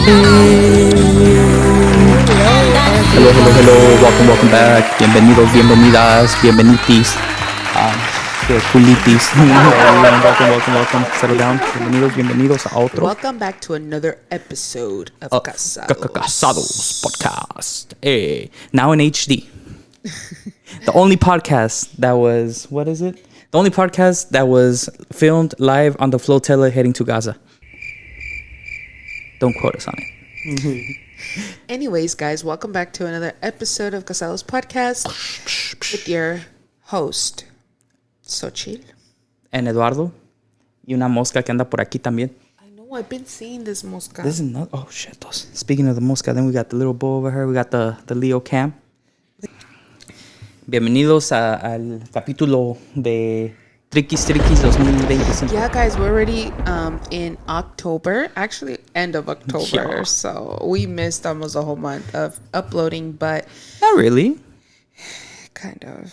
Hello. Welcome back. Bienvenidos, bienvenidas, bienvenitis. Culitis. Welcome. Settle down. Bienvenidos a otro. Welcome back to another episode of Casados. Casados podcast. Now in HD. The only podcast that was, what is it? The only podcast that was filmed live on the flotilla heading to Gaza. Don't quote us on it. Anyways, guys, welcome back to another episode of Casados podcast with your host, Xochitl. And Eduardo. Y una mosca que anda por aquí también. I know, I've been seeing this mosca. This is not, oh shit. Speaking of the mosca, then we got the little bull over here. We got the Leo cam. Bienvenidos al capítulo de Triquis 2025. Yeah, guys, we're already in October. Actually, end of October. Yeah. So we missed almost a whole month of uploading, but... Not really. Kind of.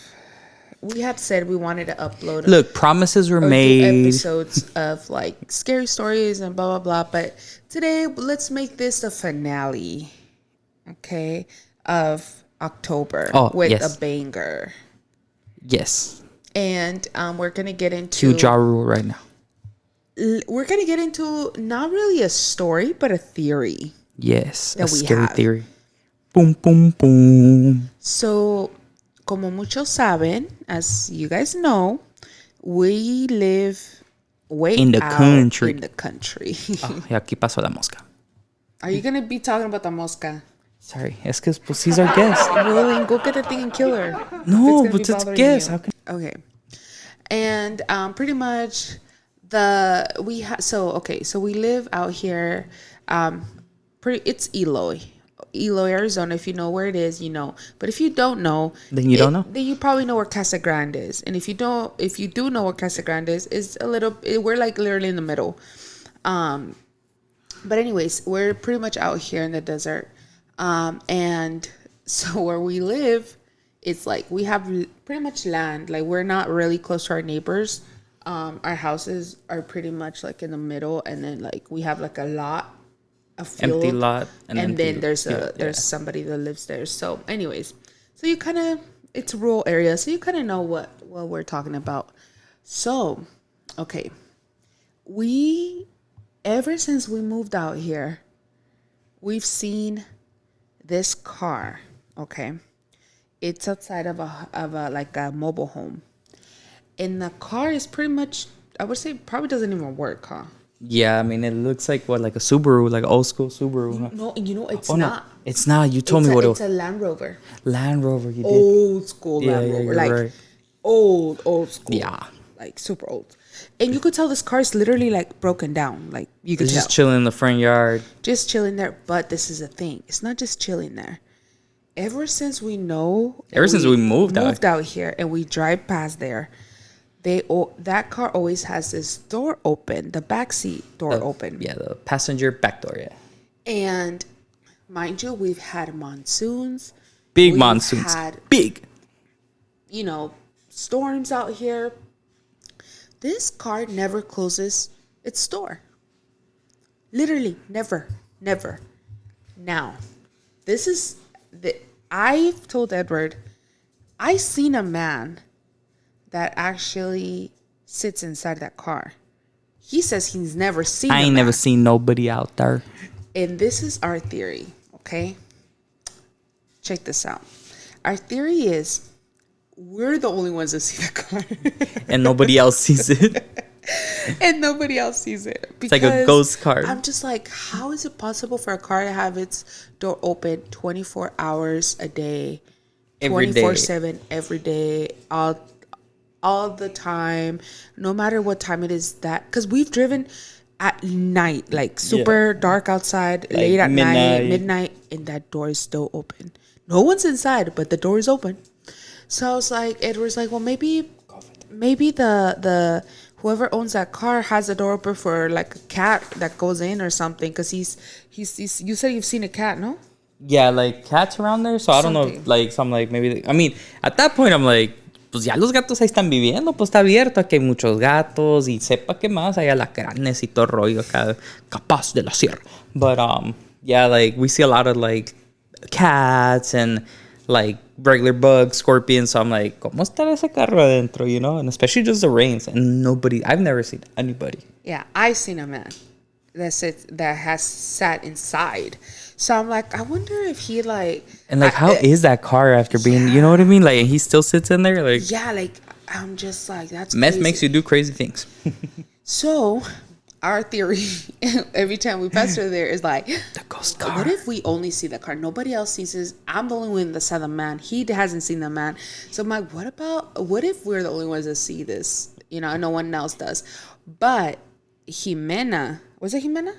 We had said we wanted to upload... Look, promises were do made. episodes of like scary stories and blah, blah, blah. But today, let's make this the finale, okay, of October with a banger. Yes. And we're going to get into... To Ja Rule right now. We're going to get into not really a story, but a theory. Yes, that a scary have. theory. Boom, boom, boom. So, como muchos saben, as you guys know, we live way in the out country. in the country. Y aquí pasó la mosca. Are you going to be talking about the mosca? Sorry, es que pues he's our guest. Well, then go get the thing and kill her. No, but it's a guest. How can... Okay. And pretty much so we live out here. It's Eloy, Arizona. If you know where it is, you know. But if you don't know, then you don't know. Then you probably know where Casa Grande is. And if you do know where Casa Grande is we're like literally in the middle. But anyways, we're pretty much out here in the desert. And so where we live, it's like we have pretty much land. Like we're not really close to our neighbors. Our houses are pretty much like in the middle, and then like we have like a lot, a field, empty lot, and then there's somebody that lives there. So, anyways, so you kind of it's a rural area, so you kind of know what we're talking about. So, okay, ever since we moved out here, we've seen this car. Okay. It's outside of a like a mobile home. And the car is pretty much, I would say, probably doesn't even work, huh? Yeah, I mean, it looks like like a Subaru, like old school Subaru. No, it's not. not. It's not. You told me what it was. It's a Land Rover. Land Rover, you did. Old school Land Rover. You're like right. old school. Yeah. Like super old. And you could tell this car is literally like broken down. Like you could tell. Just chilling in the front yard. Just chilling there. But this is the thing. It's not just chilling there. Ever since we moved out here and we drive past there, that car always has this door open, the back seat door open. Yeah, the passenger back door, yeah. And mind you, we've had monsoons. Big monsoons. Big. Storms out here. This car never closes its door. Literally, never. Now, this is... I've told Edward, I seen a man that actually sits inside that car. He says he's never seen I ain't never seen nobody out there. And this is our theory, okay? Check this out. Our theory is we're the only ones that see the car. And nobody else sees it. And nobody else sees it. It's like a ghost car. I'm just like, how is it possible for a car to have its door open 24 hours a day, 24/7, every day, all the time, no matter what time it is that? Because we've driven at night, like super dark outside, like late at midnight, and that door is still open. No one's inside, but the door is open. So I was like, Edward's like, well, maybe the whoever owns that car has the door open for like a cat that goes in or something. Because he's you said you've seen a cat, no? Yeah, like cats around there. So I don't know, like, so I'm like, maybe, I mean, at that point I'm like, pues ya los gatos ahí están viviendo, pues está abierto, aquí hay muchos gatos y sepa qué más, hay alacranes y todo rollo acá, capaz de la sierra. But Yeah, like we see a lot of like cats and like regular bugs, scorpions. So I'm like, ¿Cómo estará ese carro adentro? You know, and especially just the rains and nobody. I've never seen anybody. Yeah, I've seen a man that has sat inside. So I'm like, I wonder if he like. And like, how is that car after being? You know what I mean? Like, he still sits in there. Like, yeah, like I'm just like that's meth crazy. makes you do crazy things. So, our theory every time we pass through there is like, The ghost car. what if we only see the car? Nobody else sees this. I'm the only one that saw the man. He hasn't seen the man. So I'm like, what if we're the only ones that see this? You know, no one else does. But Jimena, was it Jimena?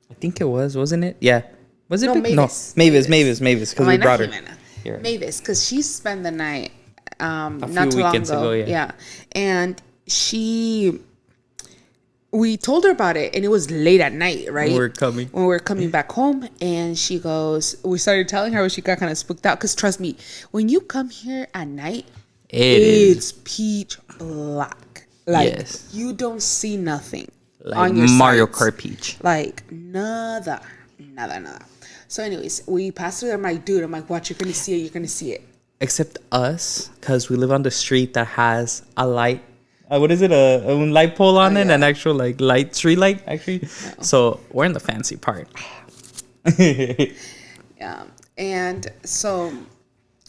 I think it was, wasn't it? Yeah. Was it? No, Mavis. Mavis. No, Mavis, because we brought her. Right. Mavis, because she spent the night not few too long weekends ago, yeah. And we told her about it, and it was late at night, right? When we were coming back home, and she goes, we started telling her, she got kind of spooked out, because trust me, when you come here at night, it's pitch black. Like, yes. You don't see nothing like on your Mario sides. Kart Peach. Like, nada. So anyways, we passed through there. I'm like, dude, watch, you're going to see it. Except us, because we live on the street that has a light. What is it? A light pole on it? Yeah. An actual like street light, actually. No. So we're in the fancy part. Yeah. And so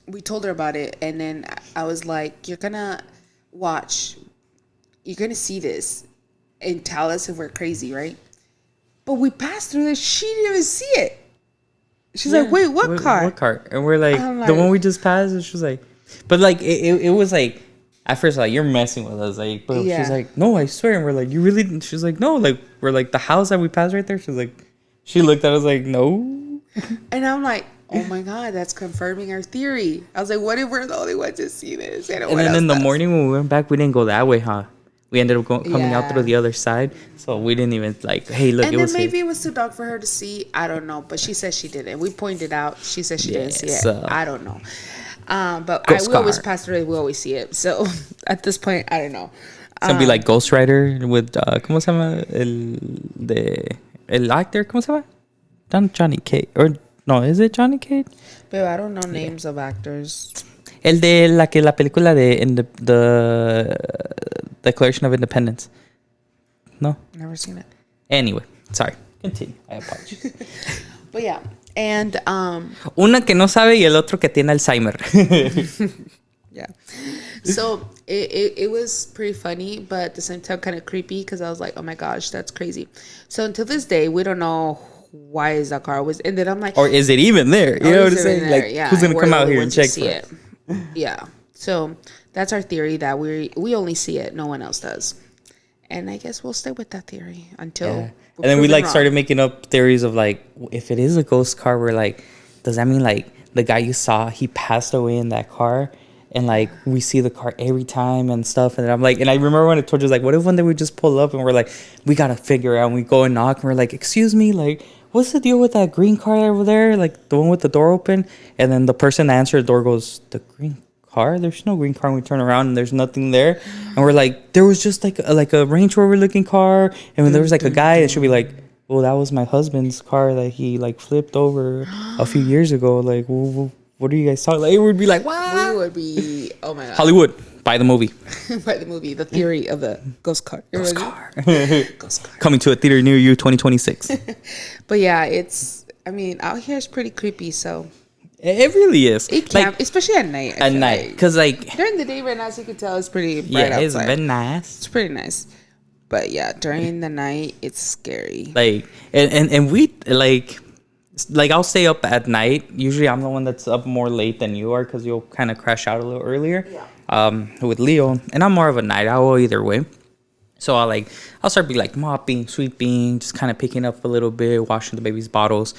we told her about it. And then I was like, you're going to watch. You're going to see this and tell us if we're crazy, right? But we passed through this. She didn't even see it. She's like, wait, what car? What car? And we're like, the one we just passed. And she was like, but like, it was like, at first, like, you're messing with us. Like, but she's like, no, I swear. And we're like, you really? She's like, no. Like, we're like, the house that we passed right there. She's like, she looked at us like, no. And I'm like, oh my God, that's confirming our theory. I was like, what if we're the only ones to see this? And then in the morning when we went back, we didn't go that way, huh? We ended up coming out through the other side. So we didn't even like, hey, look, it was maybe it was too dark for her to see. I don't know. But she said she didn't. We pointed out. She said she didn't see it. I don't know. But we always pass through it. We always see it. So at this point, I don't know. It's gonna be like Ghost Rider with, ¿cómo se llama? El actor, ¿cómo se llama? Not Johnny Cage. Or, no, is it Johnny Cage? But I don't know names of actors. El de la película de the Declaration of Independence. No? Never seen it. Anyway, sorry. Continue. I apologize. But yeah. And una que no sabe y el otro que tiene Alzheimer. Yeah. So it was pretty funny, but at the same time kind of creepy, because I was like, oh my gosh, that's crazy. So until this day, we don't know why is that car was, and then I'm like, or is it even there? You know what I'm saying? Like, who's gonna come out here and check for it? Yeah. So that's our theory, that we only see it, no one else does. And I guess we'll stay with that theory until. Yeah. And then we like started making up theories of like, if it is a ghost car, we're like, does that mean like the guy you saw, he passed away in that car? And like we see the car every time and stuff. And I'm like, and I remember when I told you, like, what if one day we just pull up and we're like, we gotta figure it out, and we go and knock and we're like, excuse me, like, what's the deal with that green car over there? Like the one with the door open. And then the person that answered the door goes, the green car? There's no green car. And we turn around and there's nothing there. And we're like, there was just like a Range Rover looking car. And when there was like a guy, it should be like, well, that was my husband's car that he like flipped over a few years ago. Like, what are you guys talking? Like, it would be like, what? We would be, oh my God. Hollywood, buy the movie. Buy the movie, the theory of the ghost car. Ghost car. Ghost car. Coming to a theater near you, 2026. But yeah, out here it's pretty creepy, so. It really is. It can, like, especially at night. At night, because like during the day, right now, as you can tell, it's pretty bright outside. It's very nice. It's pretty nice, but yeah, during the night, it's scary. Like and we like I'll stay up at night. Usually, I'm the one that's up more late than you are, because you'll kind of crash out a little earlier. Yeah. With Leo, and I'm more of a night owl either way. So I'll start be like mopping, sweeping, just kind of picking up a little bit, washing the baby's bottles.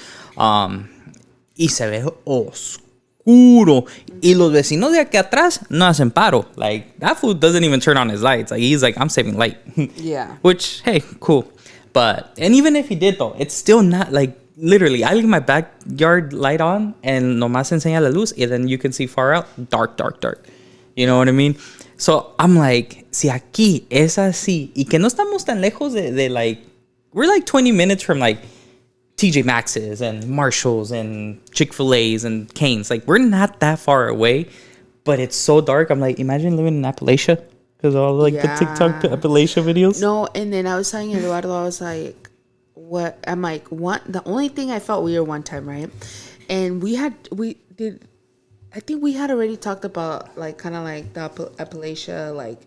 Y se ve oscuro. Y los vecinos de aquí atrás no hacen paro. Like, that fool doesn't even turn on his lights. Like, he's like, I'm saving light. Yeah. Which, hey, cool. But, and even if he did, though, it's still not, like, literally, I leave my backyard light on and nomás enseña la luz, and then you can see far out, dark. You know what I mean? So, I'm like, si aquí es así, y que no estamos tan lejos de like, we're like 20 minutes from, like, TJ Maxx's and Marshall's and Chick-fil-A's and Cane's. Like, we're not that far away, but it's so dark. I'm like, imagine living in Appalachia because all like the TikTok Appalachia videos. No, and then I was telling Eduardo, I was like, what? I'm like, what? The only thing I felt weird one time, right? And I think we had already talked about like kind of like the Appalachia, like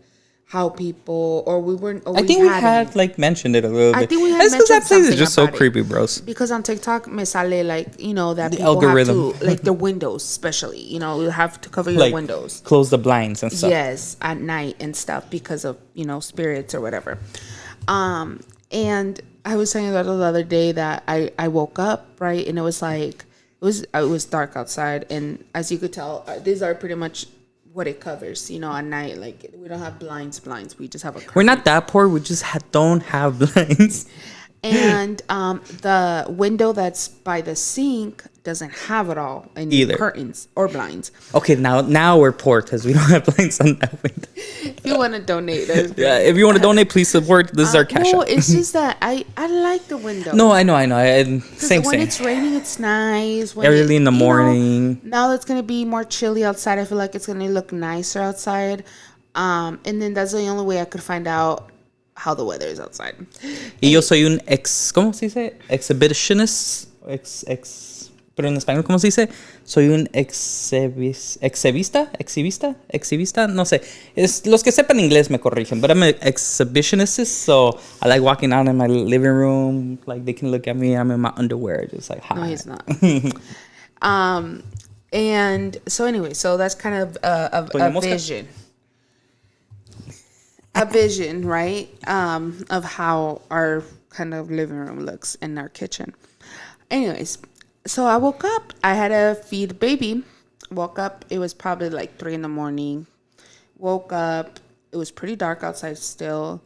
how people, or we weren't. Or I think we had like mentioned it a little bit. I think we had mentioned that place is just so it. creepy, bros. Because on TikTok, me sale like that the people algorithm. have to like the windows, especially you have to cover your like, windows, close the blinds and stuff. Yes, at night and stuff because of spirits or whatever. And I was saying that the other day that I woke up, right, and it was like it was dark outside, and as you could tell, these are pretty much what it covers, at night. Like, we don't have blinds. We just have a curtain. We're not that poor. We just don't have blinds. And the window that's by the sink doesn't have at all any curtains or blinds. Okay, now we're poor because we don't have blinds on that window. If you want to donate, if you want to donate, please support. This is our cash no, app. it's just that I like the window. No, I know. Same. When it's raining, it's nice. Early in the morning. Now it's gonna be more chilly outside. I feel like it's gonna look nicer outside. And then that's the only way I could find out how the weather is outside. Y yo soy un ¿cómo se dice? Exhibitionist. Pero en español, ¿cómo se dice? Soy un exhibista, no sé. Los que sepan inglés me corrigen, but I'm an exhibitionist, so I like walking out in my living room, like they can look at me, I'm in my underwear, just like, hi. No, he's not. And so anyway, so that's kind of a vision. A vision, right? Of how our kind of living room looks in our kitchen. Anyways, so I woke up. I had to feed baby. Woke up. It was probably like 3 a.m. Woke up. It was pretty dark outside still.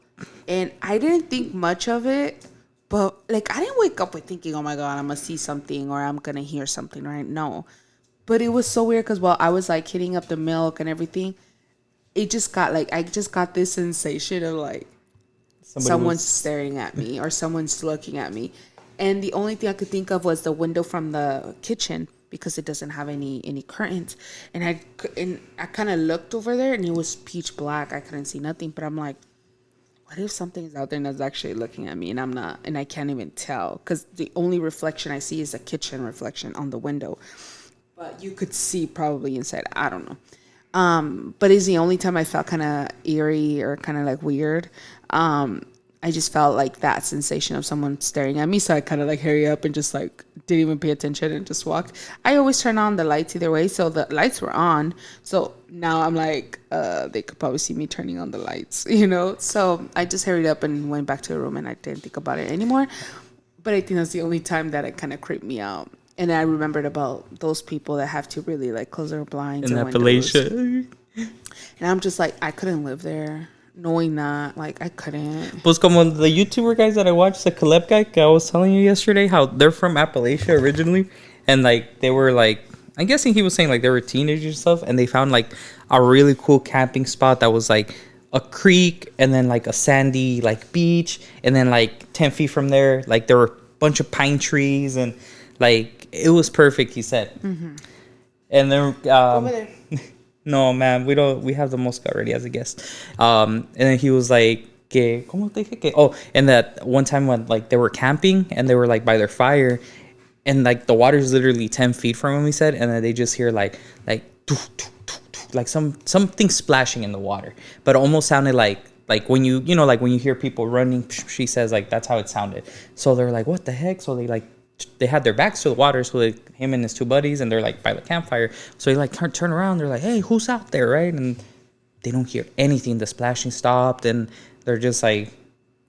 And I didn't think much of it. But like, I didn't wake up with thinking, oh my God, I'm going to see something or I'm going to hear something, right? No. But it was so weird because while I was like heating up the milk and everything, it just got like, I just got this sensation of like someone's staring at me or someone's looking at me. And the only thing I could think of was the window from the kitchen because it doesn't have any curtains. And I kind of looked over there and it was pitch black. I couldn't see nothing. But I'm like, what if something's out there and that's actually looking at me and I'm not, and I can't even tell because the only reflection I see is a kitchen reflection on the window. But you could see probably inside. I don't know. But it's the only time I felt kind of eerie or kind of like weird. I just felt like that sensation of someone staring at me. So I kind of like hurry up and just like didn't even pay attention and just walked. I always turn on the lights either way. So the lights were on. So now I'm like, they could probably see me turning on the lights, So I just hurried up and went back to the room and I didn't think about it anymore. But I think that's the only time that it kind of creeped me out. And I remembered about those people that have to really like close their blinds in and Appalachia. And I'm just like, I couldn't live there. Knowing that, like, I couldn't. Pues como the YouTuber guys that I watched, the Caleb guy, I was telling you yesterday, how they're from Appalachia originally. And, like, they were, like, I'm guessing he was saying, like, they were teenagers and stuff. And they found, like, a really cool camping spot that was, like, a creek and then, like, a sandy, like, beach. And then, like, 10 feet from there, like, there were a bunch of pine trees. And, like, it was perfect, he said. Mm-hmm. And then... over there. No, man, we have the Mosca already as a guest. And then he was like, ¿Cómo te dije que? Oh, and that one time when like they were camping and they were like by their fire and like the water's literally 10 feet from him, he said, and then they just hear like something splashing in the water. But it almost sounded like when you like when you hear people running, she says like that's how it sounded. So they're like, what the heck? So they had their backs to the water, so him and his two buddies, and they're like by the campfire. So they like turn around, they're like, hey, who's out there, right? And they don't hear anything. The splashing stopped, and they're just like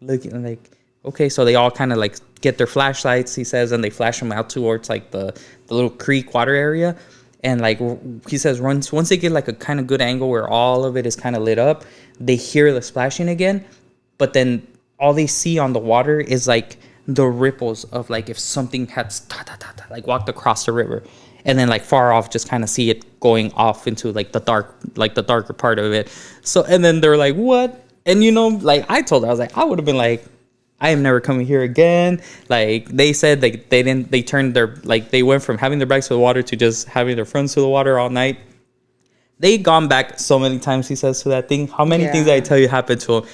looking like, okay. So they all kind of like get their flashlights, he says, and they flash them out towards like the little creek water area. And like he says, once they get like a kind of good angle where all of it is kind of lit up, they hear the splashing again. But then all they see on the water is like the ripples of like if something had like walked across the river, and then like far off just kind of see it going off into like the darker part of it. So and then they're like, what? And like I told her, I was like, I would have been like, I am never coming here again. Like, they said they turned their, like, they went from having their backs to the water to just having their fronts to the water all night. They gone back so many times, he says, to that thing. How many things did I tell you happened to him?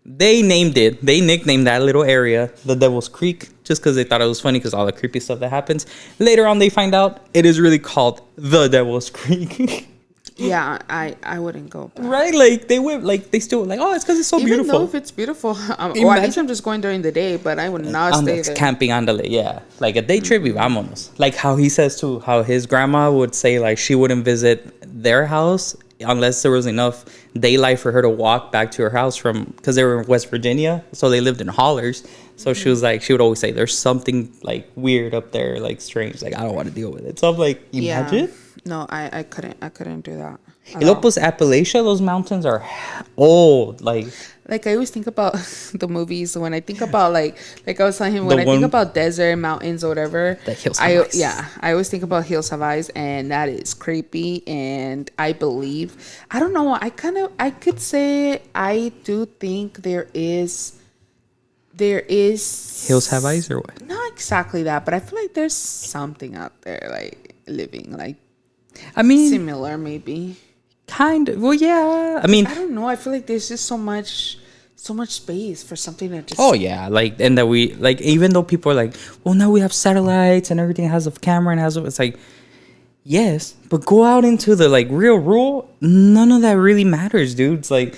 They nicknamed that little area the Devil's Creek just because they thought it was funny because all the creepy stuff that happens. Later on, they find out it is really called the Devil's Creek. Yeah, I wouldn't go back. Right? Like, they went, like, they still, like, oh, it's because it's so beautiful. Even though if it's beautiful, or at least I'm just going during the day, but I would not stay there. Camping on the lake, yeah. Like, a day trip, vámonos. Like, how he says, too, how his grandma would say, like, she wouldn't visit their house unless there was enough daylight for her to walk back to her house from, because they were in West Virginia, so they lived in hollers. So she was like, she would always say, there's something, like, weird up there, like, strange. Like, I don't want to deal with it. So I'm like, imagine. No, I couldn't do that. Y luego, pues, Appalachia, those mountains are old. Like I always think about the movies. When I think about, like I was telling him, when I think about desert, mountains, or whatever, the Hills Have Eyes. I always think about Hills Have Eyes, and that is creepy. And I believe, I don't know, I could say I do think there is Hills Have Eyes or what? Not exactly that, but I feel like there's something out there, like, living, like, I mean, similar maybe. Kind of. Well, yeah. I mean, I don't know. I feel like there's just so much space for something to just. Oh yeah, like, and that we, like, even though people are like, well, now we have satellites and everything has a camera and has a, it's like, yes, but go out into the, like, real rural, none of that really matters, dude. It's like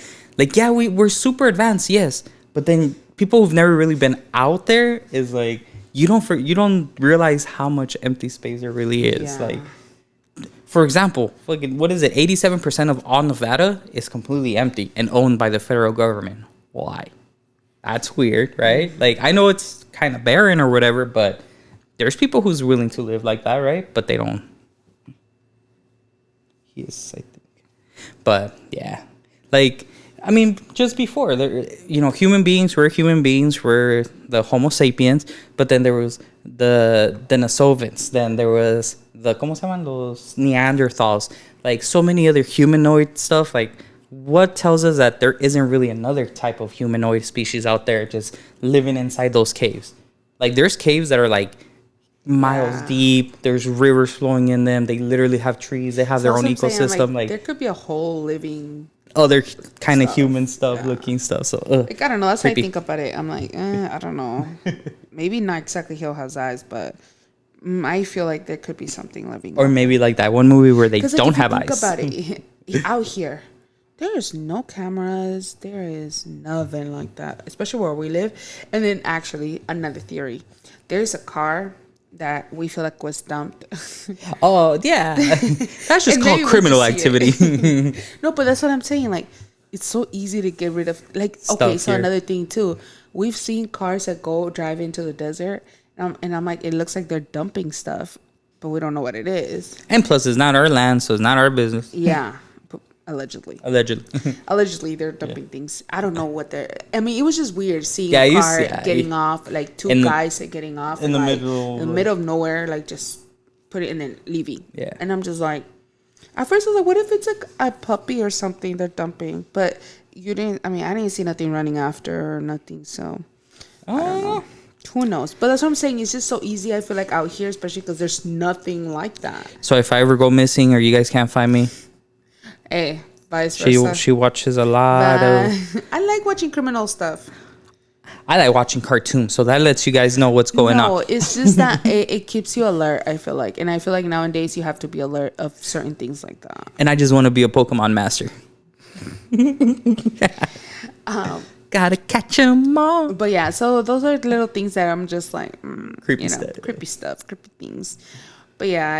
yeah, we're super advanced, yes, but then people who've never really been out there is like, you don't realize how much empty space there really is. Yeah. Like, for example, what is it? 87% of all Nevada is completely empty and owned by the federal government. Why? That's weird, right? Like, I know it's kind of barren or whatever, but there's people who's willing to live like that, right? But they don't. He is, I think. But yeah, like, I mean, just before, human beings were the Homo sapiens, but then there was the Denisovans, then there was the, ¿cómo se llaman? Los Neanderthals, like, so many other humanoid stuff. Like, what tells us that there isn't really another type of humanoid species out there just living inside those caves? Like, there's caves that are, like, miles deep. There's rivers flowing in them. They literally have trees. They have their own ecosystem. Like, there could be a whole living other kind of human stuff, looking stuff. So, like, I don't know. That's creepy. How I think about it. I'm like, I don't know. Maybe not exactly Hill Has Eyes, but I feel like there could be something living. Or maybe like that one movie where they don't have eyes. Think about it. Out here, there is no cameras. There is nothing like that, especially where we live. And then, actually, another theory. There's a car that we feel like was dumped. Oh, yeah. That's just called criminal activity. No, but that's what I'm saying. Like, it's so easy to get rid of. Like, stuff okay, so here. Another thing, too. We've seen cars that go drive into the desert, and I'm like, it looks like they're dumping stuff, but we don't know what it is. And plus, it's not our land, so it's not our business. Yeah. Allegedly, they're dumping things. I don't know what they're. I mean, it was just weird seeing a car getting off, like two guys getting off in the middle of nowhere, like just put it and then leaving. Yeah, and I'm just like, at first I was like, what if it's like a puppy or something they're dumping? But you didn't. I mean, I didn't see nothing running after or nothing. So I don't know. Who knows? But that's what I'm saying. It's just so easy. I feel like out here, especially because there's nothing like that. So if I ever go missing or you guys can't find me. Hey, vice versa. She watches a lot of. I like watching criminal stuff. I like watching cartoons, so that lets you guys know what's going on. No, it's just that it keeps you alert, I feel like. And I feel like nowadays you have to be alert of certain things like that. And I just want to be a Pokemon master. Gotta catch 'em all. But yeah, so those are little things that I'm just like, creepy stuff. Creepy things. But yeah,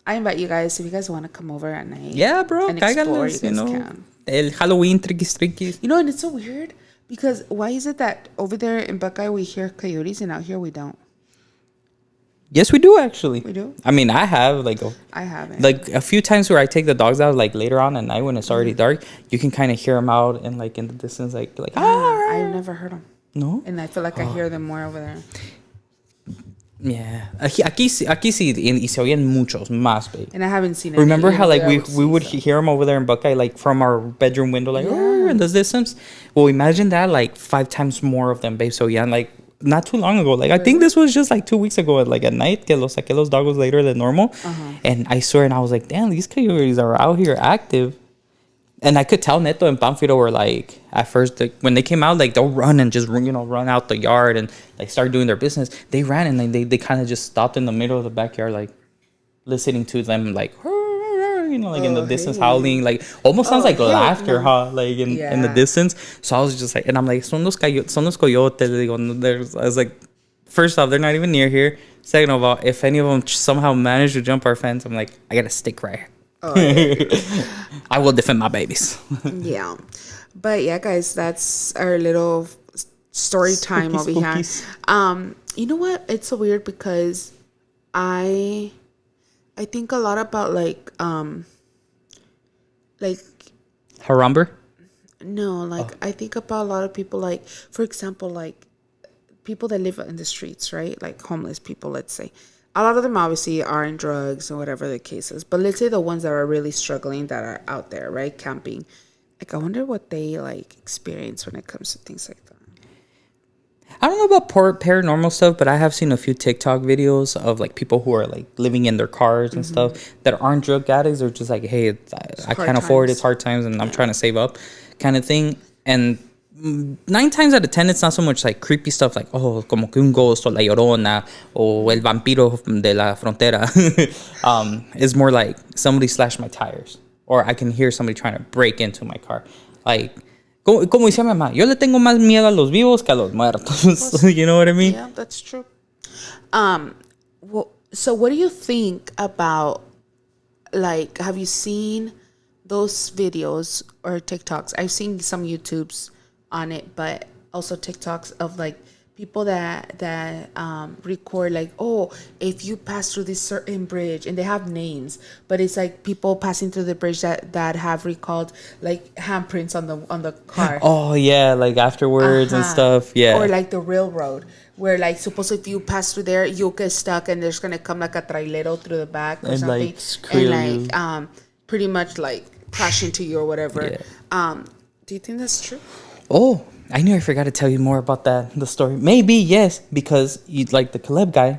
I invite you guys, if you guys want to come over at night. Yeah, bro. And explore, you guys can. El Halloween tricky. You know, and it's so weird because why is it that over there in Buckeye we hear coyotes and out here we don't? Yes, we do actually. We do? I mean, I have I haven't. Like a few times where I take the dogs out, like later on at night when it's already dark, you can kind of hear them out and like in the distance, like I've never heard them. No? And I feel like I hear them more over there. Yeah. Aquí sí, y se oyen muchos más, babe. And I haven't seen Remember any, how, like, we would so. hear them over there in Buckeye, like, from our bedroom window, like, oh, Yeah. in the distance? Well, imagine that, like, 5 times more of them, babe. So, yeah, like, not too long ago. Like, I think this was just, like, 2 weeks ago, like, at night, que los saqué los doggos later than normal. And I swear, and I was like, damn, these coyotes are out here active. And I could tell Neto and Pamphilo were like, at first, like, when they came out, like, they'll run and just, run out the yard and, like, start doing their business. They ran and like, they kind of just stopped in the middle of the backyard, like, listening to them, like, like, in the distance, howling, like, almost sounds like laughter, huh? Like, in the distance. So I was just like, and I'm like, son los coyotes. I was like, first off, they're not even near here. Second of all, if any of them somehow manage to jump our fence, I'm like, I got a stick right here. I will defend my babies. Yeah. But yeah, guys, that's our little story time over here. You know what? It's so weird because I think a lot about like Harambe? no, like I think about a lot of people, like, for example, like people that live in the streets, right? Like homeless people, let's say. A lot of them obviously are in drugs or whatever the case is. But let's say the ones that are really struggling, that are out there, right? Camping. Like, I wonder what they, like, experience when it comes to things like that. I don't know about paranormal stuff, but I have seen a few TikTok videos of, like, people who are, like, living in their cars and stuff that aren't drug addicts. They're just like, hey, I can't afford it. It's hard times and I'm trying to save up kind of thing. And 9 times out of 10, it's not so much like creepy stuff like, oh, como que un ghost o la llorona o el vampiro de la frontera. It's more like somebody slashed my tires, or I can hear somebody trying to break into my car. Like, como decía mi mamá, yo le tengo más miedo a los vivos que a los muertos. You know what I mean? Yeah, that's true. Well, so what do you think about, like, have you seen those videos or TikToks? I've seen some YouTubes on it, but also TikToks of like people that record like, oh, if you pass through this certain bridge, and they have names, but it's like people passing through the bridge that have recalled like handprints on the car. Oh yeah, like afterwards and stuff. Yeah. Or like the railroad, where like suppose if you pass through there, you'll get stuck and there's gonna come like a trailero through the back or and something, like and like pretty much like crash into you or whatever. Yeah. Do you think that's true? Oh, I knew I forgot to tell you more about the story. Maybe, yes, because you like the Caleb guy,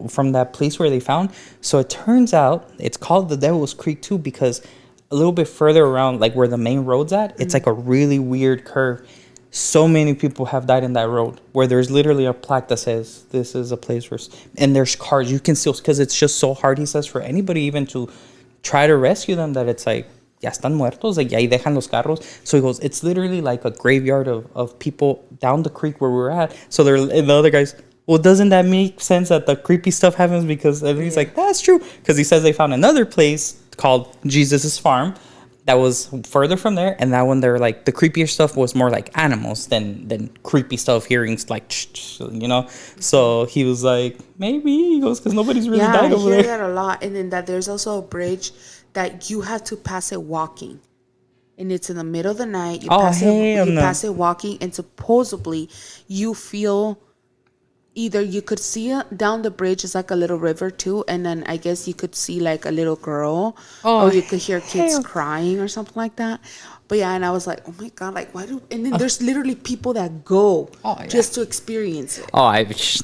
from that place where they found. So it turns out it's called the Devil's Creek too, because a little bit further around, like where the main road's at, it's like a really weird curve. So many people have died in that road, where there's literally a plaque that says this is a place where, and there's cars. You can still, because it's just so hard, he says, for anybody even to try to rescue them, that it's like, ya están muertos, like, ahí dejan los carros. So he goes, it's literally like a graveyard of people down the creek where we're at. So and the other guys, well, doesn't that make sense that the creepy stuff happens? Because, and he's like, that's true. Because he says they found another place called Jesus' Farm that was further from there. And that one, they're like, the creepier stuff was more like animals than creepy stuff, hearings like, you know? So he was like, maybe, he goes, because nobody's really died over there. I hear that a lot. And then that there's also a bridge that you have to pass it walking, and it's in the middle of the night. You pass it walking, and supposedly you feel, either you could see down the bridge, it's like a little river too, and then I guess you could see like a little girl, or you could hear kids crying or something like that. But yeah, and I was like, oh my god, like why do? And then there's literally people that go just to experience it.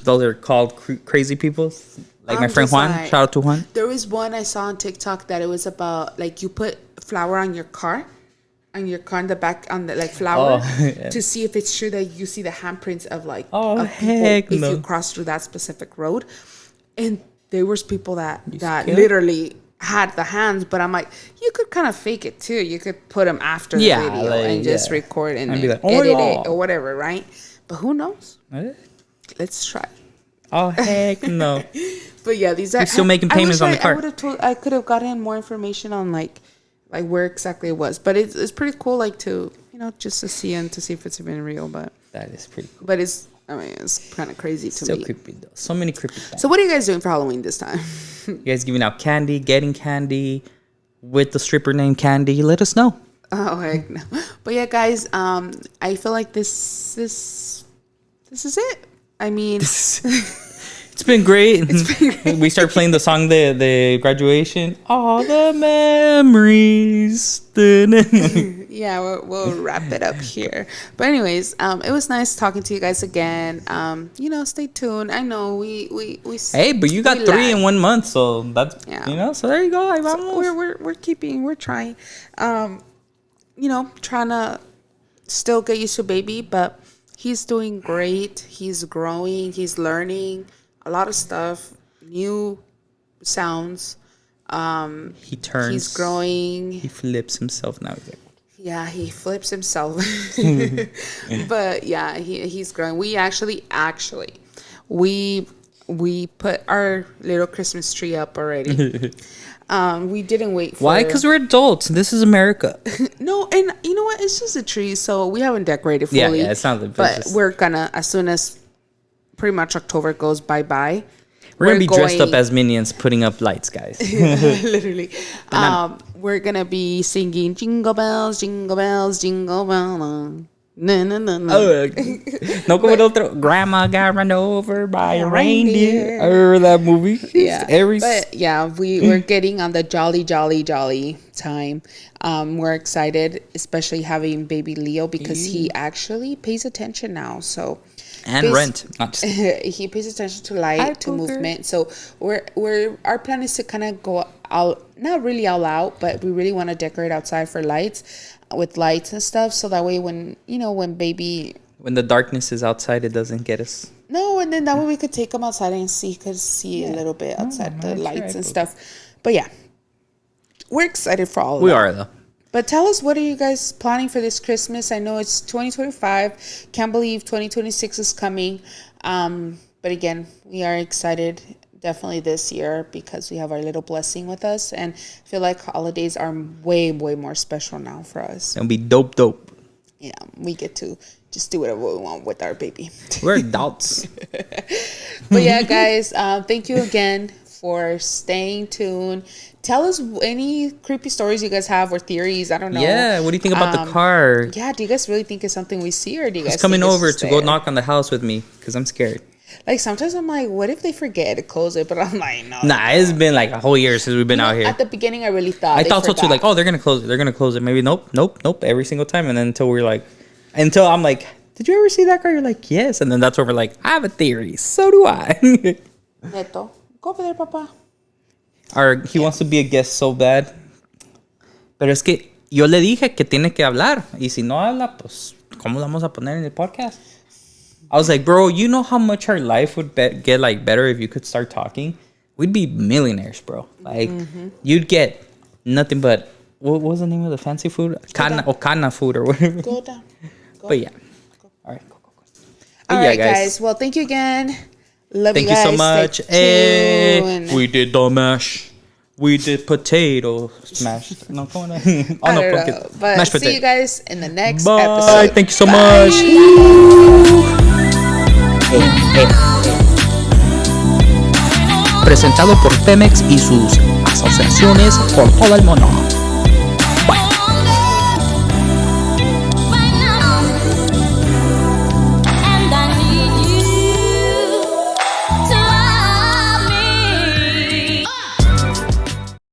Those are called crazy people. Like my friend Juan, shout out to Juan. There was one I saw on TikTok that it was about, like, you put flour on your car in the back, on the like flour, to see if it's true that you see the handprints of like of people if you cross through that specific road. And there was people that literally had the hands, but I'm like, you could kind of fake it too. You could put them after the video and just record and be like, edit it or whatever, right? But who knows? Let's try. Oh heck no. But yeah, these are. You're still making payments on the card. I could have gotten more information on like where exactly it was, but it's pretty cool, like to just to see and to see if it's even real. But that is pretty cool. But it's kind of crazy to me. Still creepy though. So many creepy things. So what are you guys doing for Halloween this time? You guys giving out candy, getting candy with the stripper named Candy? Let us know. Oh heck no. But yeah, guys, I feel like this is it. I mean. It's been great. We start playing the song, the graduation. All the memories. Yeah, we'll wrap it up here. But anyways, it was nice talking to you guys again. Stay tuned. I know we Hey, but you got 3 in 1 month, so that's so there you go. So we're trying. Trying to still get used to baby, but he's doing great. He's growing. He's learning a lot of stuff, new sounds. He turns. He's growing. He flips himself now. Yeah, he flips himself. But yeah, he's growing. We actually we put our little Christmas tree up already. We didn't wait for... Why? Because we're adults. This is America. No, and you know what? It's just a tree, so we haven't decorated fully. Yeah, it's not the But we're gonna, as soon as pretty much October goes bye-bye, we're gonna be dressed up as minions putting up lights, guys. Literally. We're gonna be singing Jingle Bells, Jingle Bells, Jingle Bells. No. No como el otro. Grandma got run over by a reindeer. Or that movie. Yeah. But yeah, we're getting on the jolly time. We're excited, especially having baby Leo, because he actually pays attention now. So rent. He pays attention to light, to movement. So our plan is to kind of go out, not really all out, but we really want to decorate outside for lights. With lights and stuff, so that way when the darkness is outside, it doesn't get us. No, and then that way we could take them outside and see a little bit outside the lights and stuff. But yeah, we're excited for all of that. We are though. But tell us, what are you guys planning for this Christmas? I know it's 2025. Can't believe 2026 is coming. But again, we are excited. Definitely this year, because we have our little blessing with us, and I feel like holidays are way more special now for us. It'll be dope. Yeah, we get to just do whatever we want with our baby. We're adults. But yeah, guys, thank you again for staying tuned. Tell us any creepy stories you guys have or theories. I don't know. Yeah, what do you think about the car? Yeah, do you guys really think it's something we see, or do you guys He's coming over to go knock on the house with me because I'm scared. Like, sometimes I'm like, what if they forget to close it? But I'm like, no. Nah, it's been like a whole year since we've been out here. At the beginning, I really thought. I thought so too. Like, oh, they're gonna close it. Maybe nope. Every single time, and then until I'm like, did you ever see that car? You're like, yes. And then that's where we're like, I have a theory. So do I. Neto, go over there, Papa. He wants to be a guest so bad. Pero es que yo le dije que tiene que hablar. Y si no habla, pues, ¿cómo lo vamos a poner en el podcast? I was like, bro, you know how much our life would get like better if you could start talking? We'd be millionaires, bro. Like, you'd get nothing but, what was the name of the fancy food? Cana food or whatever. Go down. Go. But yeah. All right, go. All right, guys. Well, thank you again. Love you guys. Thank you so much. Hey, we did the mash. We did potato smash. No, come on. I don't know. But mashed see potato. you guys in the next Bye. episode. Thank you so Bye. much. Presentado por Pemex y sus asociaciones por todo el mundo.